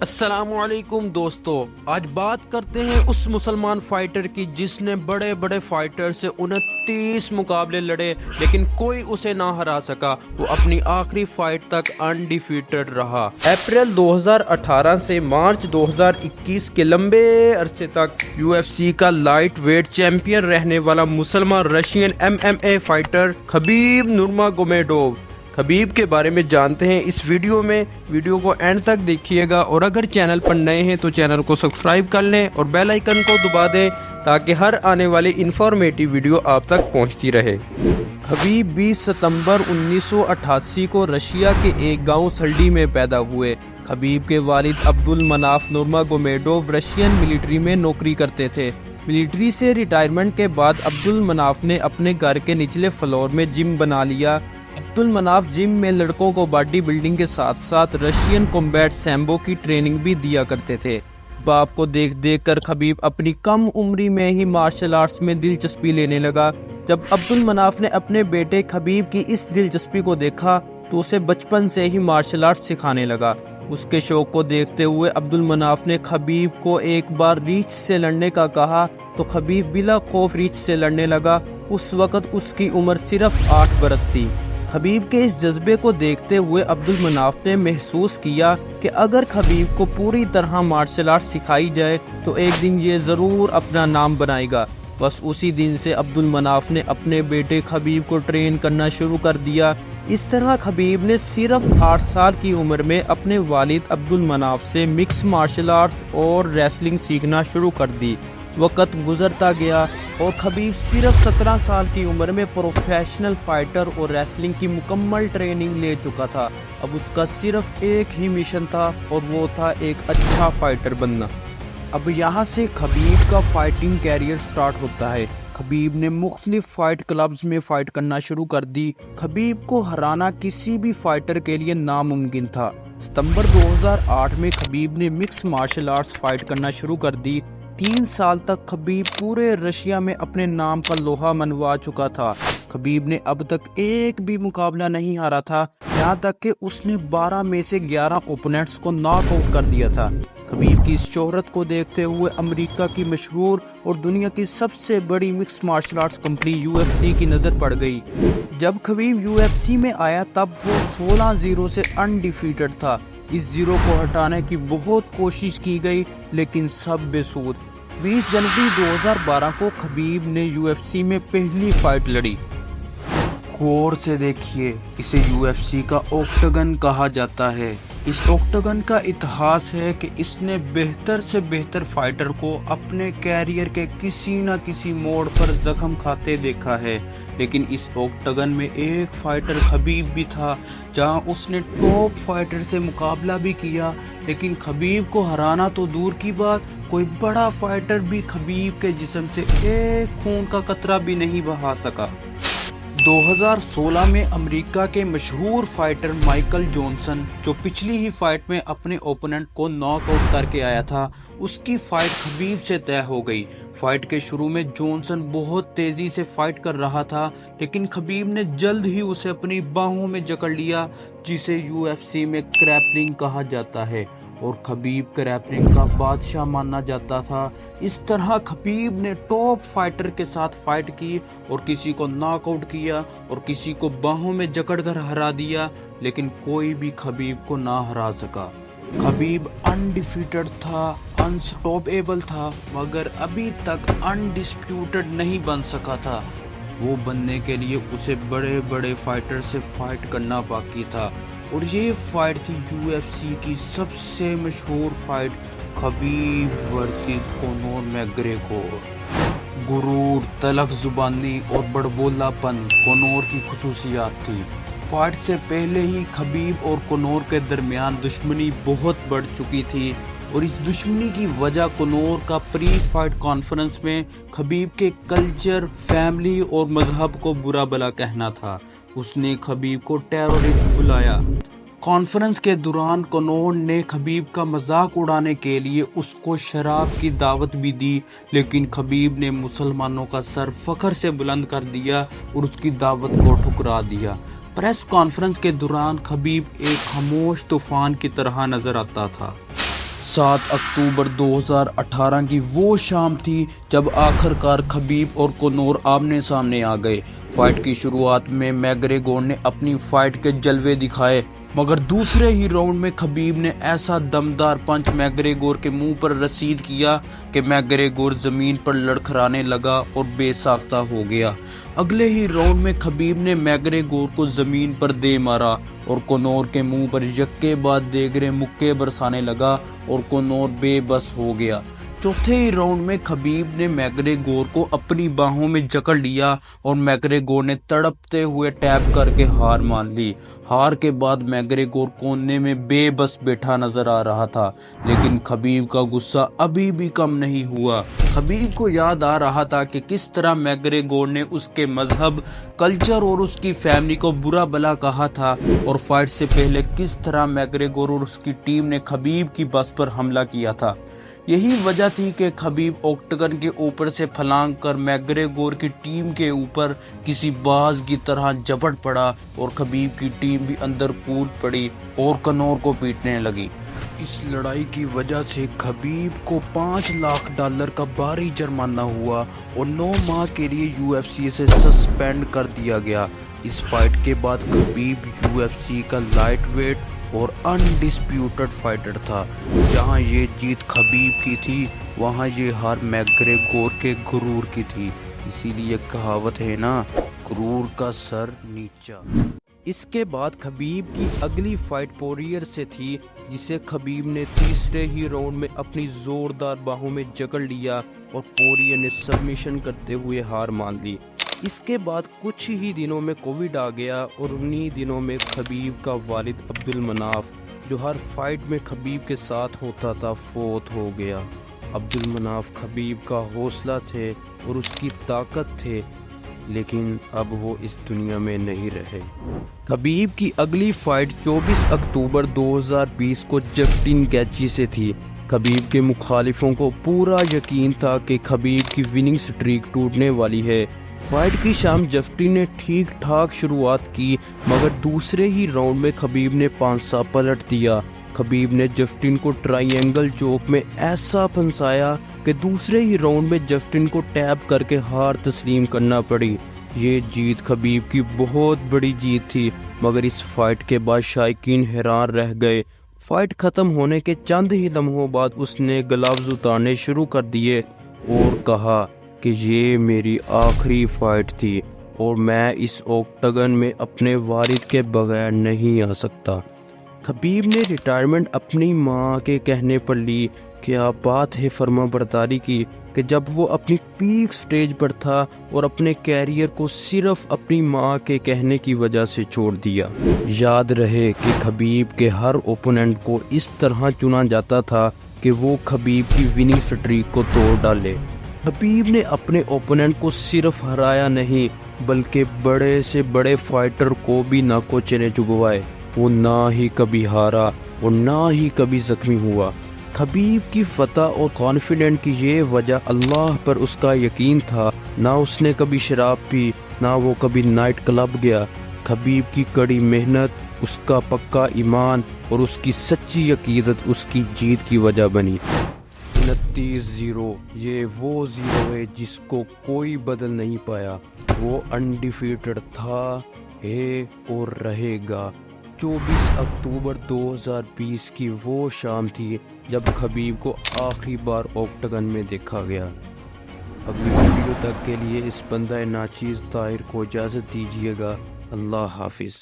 السلام علیکم دوستو، آج بات کرتے ہیں اس مسلمان فائٹر کی جس نے بڑے بڑے فائٹر سے 29 مقابلے لڑے لیکن کوئی اسے نہ ہرا سکا۔ وہ اپنی آخری فائٹ تک انڈیفیٹڈ رہا۔ اپریل 2018 سے مارچ 2021 کے لمبے عرصے تک UFC کا لائٹ ویٹ چیمپئن رہنے والا مسلمان رشین MMA فائٹر خبیب نورماگومیڈوف۔ خبیب کے بارے میں جانتے ہیں اس ویڈیو میں، ویڈیو کو اینڈ تک دیکھیے گا، اور اگر چینل پر نئے ہیں تو چینل کو سبسکرائب کر لیں اور بیل آئیکن کو دبا دیں تاکہ ہر آنے والی انفارمیٹیو ویڈیو آپ تک پہنچتی رہے۔ خبیب 20 ستمبر 1988 کو رشیا کے ایک گاؤں سلڈی میں پیدا ہوئے۔ خبیب کے والد عبدالمناف نورماگومیڈوف رشین ملٹری میں نوکری کرتے تھے۔ ملٹری سے ریٹائرمنٹ کے بعد عبدالمناف نے اپنے گھر کے نچلے فلور میں جم بنا لیا۔ عبدالمناف جم میں لڑکوں کو باڈی بلڈنگ کے ساتھ ساتھ رشین کمبیٹ سیمبو کی ٹریننگ بھی دیا کرتے تھے۔ باپ کو دیکھ دیکھ کر خبیب اپنی کم عمری میں ہی مارشل آرٹس میں دلچسپی لینے لگا۔ جب عبدالمناف نے اپنے بیٹے خبیب کی اس دلچسپی کو دیکھا تو اسے بچپن سے ہی مارشل آرٹس سکھانے لگا۔ اس کے شوق کو دیکھتے ہوئے عبدالمناف نے خبیب کو ایک بار ریچ سے لڑنے کا کہا تو خبیب بلا خوف ریچ سے لڑنے لگا۔ اس وقت اس کی عمر صرف 8 برس تھی۔ خبیب کے اس جذبے کو دیکھتے ہوئے عبدالمناف نے محسوس کیا کہ اگر خبیب کو پوری طرح مارشل آرٹ سکھائی جائے تو ایک دن یہ ضرور اپنا نام بنائے گا۔ بس اسی دن سے عبدالمناف نے اپنے بیٹے خبیب کو ٹرین کرنا شروع کر دیا۔ اس طرح خبیب نے صرف 8 سال کی عمر میں اپنے والد عبدالمناف سے مکس مارشل آرٹس اور ریسلنگ سیکھنا شروع کر دی۔ وقت گزرتا گیا اور خبیب صرف 17 سال کی عمر میں پروفیشنل فائٹر اور ریسلنگ کی مکمل ٹریننگ لے چکا تھا۔ اب اس کا صرف ایک ہی مشن تھا اور وہ تھا ایک اچھا فائٹر بننا۔ اب یہاں سے خبیب کا فائٹنگ کیریئر سٹارٹ ہوتا ہے۔ خبیب نے مختلف فائٹ کلبز میں فائٹ کرنا شروع کر دی۔ خبیب کو ہرانا کسی بھی فائٹر کے لیے ناممکن تھا۔ ستمبر 2008 میں خبیب نے مکس مارشل آرٹس فائٹ کرنا شروع کر دی۔ 3 سال تک خبیب پورے رشیا میں اپنے نام کا لوہا منوا چکا تھا۔ خبیب نے اب تک ایک بھی مقابلہ نہیں ہارا تھا، یہاں تک کہ اس نے 12 میں سے 11 اوپوننٹس کو ناک آؤٹ کر دیا تھا۔ خبیب کی اس شہرت کو دیکھتے ہوئے امریکہ کی مشہور اور دنیا کی سب سے بڑی mix martial arts company UFC کی نظر پڑ گئی۔ جب خبیب UFC میں آیا تب وہ 16-0 سے انڈیفیٹڈ تھا۔ اس زیرو کو ہٹانے کی بہت کوشش کی گئی لیکن سب بے سود۔ 20 جنوری 2012 کو خبیب نے UFC میں پہلی فائٹ لڑی۔ غور سے دیکھیے، اسے UFC کا اوکٹاگن کہا جاتا ہے۔ اس اوکٹاگن کا اتہاس ہے کہ اس نے بہتر سے بہتر فائٹر کو اپنے کیریئر کے کسی نہ کسی موڑ پر زخم کھاتے دیکھا ہے، لیکن اس اوکٹاگن میں ایک فائٹر خبیب بھی تھا جہاں اس نے ٹاپ فائٹر سے مقابلہ بھی کیا، لیکن خبیب کو ہرانا تو دور کی بات، کوئی بڑا فائٹر بھی خبیب کے جسم سے ایک خون کا قطرہ بھی نہیں بہا سکا۔ 2016 میں امریکہ کے مشہور فائٹر مائیکل جانسن، جو پچھلی ہی فائٹ میں اپنے اوپوننٹ کو ناک آؤٹ کر کے آیا تھا، اس کی فائٹ خبیب سے طے ہو گئی۔ فائٹ کے شروع میں جانسن بہت تیزی سے فائٹ کر رہا تھا، لیکن خبیب نے جلد ہی اسے اپنی باہوں میں جکڑ لیا، جسے UFC میں کریپلنگ کہا جاتا ہے، اور خبیب کریپلنگ کا بادشاہ مانا جاتا تھا۔ اس طرح خبیب نے ٹاپ فائٹر کے ساتھ فائٹ کی اور کسی کو ناک آؤٹ کیا اور کسی کو باہوں میں جکڑ کر ہرا دیا، لیکن کوئی بھی خبیب کو نہ ہرا سکا۔ خبیب انڈیفیٹڈ تھا، انسٹاپیبل تھا، مگر ابھی تک انڈسپیوٹڈ نہیں بن سکا تھا۔ وہ بننے کے لیے اسے بڑے بڑے فائٹر سے فائٹ کرنا باقی تھا، اور یہ فائٹ تھی UFC کی سب سے مشہور فائٹ، خبیب ورسز کنور میکگریگور۔ غرور، تلخ زبانی اور بڑبولا پن کنور کی خصوصیات تھی۔ فائٹ سے پہلے ہی خبیب اور کنور کے درمیان دشمنی بہت بڑھ چکی تھی، اور اس دشمنی کی وجہ کنور کا پری فائٹ کانفرنس میں خبیب کے کلچر، فیملی اور مذہب کو برا بھلا کہنا تھا۔ اس نے خبیب کو ٹیرورسٹ بلایا۔ کانفرنس کے دوران کنور نے خبیب کا مذاق اڑانے کے لیے اس کو شراب کی دعوت بھی دی، لیکن خبیب نے مسلمانوں کا سر فخر سے بلند کر دیا اور اس کی دعوت کو ٹھکرا دیا۔ پریس کانفرنس کے دوران خبیب ایک خاموش طوفان کی طرح نظر آتا تھا۔ 7 اکتوبر 2018 کی وہ شام تھی جب آخر کار خبیب اور کنور آمنے سامنے آ گئے۔ فائٹ کی شروعات میں میگریگور نے اپنی فائٹ کے جلوے دکھائے، مگر دوسرے ہی راؤنڈ میں خبیب نے ایسا دمدار پنچ میگریگور کے منہ پر رسید کیا کہ میگریگور زمین پر لڑکھڑانے لگا اور بے ساختہ ہو گیا۔ اگلے ہی راؤنڈ میں خبیب نے میگریگور کو زمین پر دے مارا اور کنور کے منہ پر یکے بعد دیگرے مکے برسانے لگا اور کنور بے بس ہو گیا۔ چوتھے ہی راؤنڈ میں خبیب نے میگریگور کو اپنی باہوں میں جکڑ لیا اور میگریگور نے تڑپتے ہوئے ٹیپ کر کے ہار مان لی۔ ہار کے بعد میگریگور کونے میں بے بس بیٹھا نظر آ رہا تھا، لیکن خبیب کا غصہ ابھی بھی کم نہیں ہوا۔ خبیب کو یاد آ رہا تھا کہ کس طرح میگریگور نے اس کے مذہب، کلچر اور اس کی فیملی کو برا بلا کہا تھا، اور فائٹ سے پہلے کس طرح میگریگور اور اس کی ٹیم نے خبیب کی بس پر حملہ کیا تھا۔ یہی وجہ تھی کہ خبیب اوکٹگن کے اوپر سے پھلانگ کر میگریگور کی ٹیم کے اوپر کسی باز کی طرح جھپٹ پڑا اور خبیب کی ٹیم بھی اندر کود پڑی اور کنور کو پیٹنے لگی۔ اس لڑائی کی وجہ سے خبیب کو $5 لاکھ کا بھاری جرمانہ ہوا اور 9 ماہ کے لیے UFC سے سسپینڈ کر دیا گیا۔ اس فائٹ کے بعد خبیب UFC کا لائٹ ویٹ اور انڈسپیوٹڈ فائٹر تھا۔ جہاں یہ جیت خبیب کی تھی، وہاں یہ ہار میگریگور کے غرور کی تھی۔ اسی لیے کہاوت ہے نا، غرور کا سر نیچا۔ اس کے بعد خبیب کی اگلی فائٹ پوریر سے تھی، جسے خبیب نے تیسرے ہی راؤنڈ میں اپنی زوردار باہوں میں جکڑ لیا اور پوریر نے سبمیشن کرتے ہوئے ہار مان لی۔ اس کے بعد کچھ ہی دنوں میں کووڈ آ گیا اور انہی دنوں میں خبیب کا والد عبدالمناف، جو ہر فائٹ میں خبیب کے ساتھ ہوتا تھا، فوت ہو گیا۔ عبدالمناف خبیب کا حوصلہ تھے اور اس کی طاقت تھے، لیکن اب وہ اس دنیا میں نہیں رہے۔ خبیب کی اگلی فائٹ 24 اکتوبر 2020 کو جسٹن گیچی سے تھی۔ خبیب کے مخالفوں کو پورا یقین تھا کہ خبیب کی وننگ سٹریک ٹوٹنے والی ہے۔ فائٹ کی شام جسٹن نے ٹھیک ٹھاک شروعات کی، مگر دوسرے ہی راؤنڈ میں خبیب نے پانسا پلٹ دیا۔ خبیب نے جسٹن کو ٹرائی اینگل چوک میں ایسا پھنسایا کہ دوسرے ہی راؤنڈ میں جسٹن کو ٹیپ کر کے ہار تسلیم کرنا پڑی۔ یہ جیت خبیب کی بہت بڑی جیت تھی، مگر اس فائٹ کے بعد شائقین حیران رہ گئے۔ فائٹ ختم ہونے کے چند ہی لمحوں بعد اس نے گلوز اتارنے شروع کر دیے اور کہا کہ یہ میری آخری فائٹ تھی اور میں اس اوکٹگن میں اپنے والد کے بغیر نہیں آ سکتا۔ خبیب نے ریٹائرمنٹ اپنی ماں کے کہنے پر لی۔ کیا بات ہے فرما برداری کی کہ جب وہ اپنی پیک سٹیج پر تھا اور اپنے کیریئر کو صرف اپنی ماں کے کہنے کی وجہ سے چھوڑ دیا۔ یاد رہے کہ خبیب کے ہر اوپوننٹ کو اس طرح چنا جاتا تھا کہ وہ خبیب کی وننگ سٹریک کو توڑ ڈالے۔ خبیب نے اپنے اوپوننٹ کو صرف ہرایا نہیں، بلکہ بڑے سے بڑے فائٹر کو بھی ناکو چنے چبوائے۔ وہ نہ ہی کبھی ہارا اور نہ ہی کبھی زخمی ہوا۔ خبیب کی فتح اور کانفیڈنٹ کی یہ وجہ اللہ پر اس کا یقین تھا۔ نہ اس نے کبھی شراب پی، نہ وہ کبھی نائٹ کلب گیا۔ خبیب کی کڑی محنت، اس کا پکا ایمان اور اس کی سچی عقیدت اس کی جیت کی وجہ بنی۔ 29-0 یہ وہ زیرو ہے جس کو کوئی بدل نہیں پایا۔ وہ انڈیفیٹڈ تھا، ہے اور رہے گا۔ 24 اکتوبر 2020 کی وہ شام تھی جب خبیب کو آخری بار اوکٹگن میں دیکھا گیا۔ اگلی ویڈیو تک کے لیے اس بندہ ناچیز طاہر کو اجازت دیجیے گا۔ اللہ حافظ۔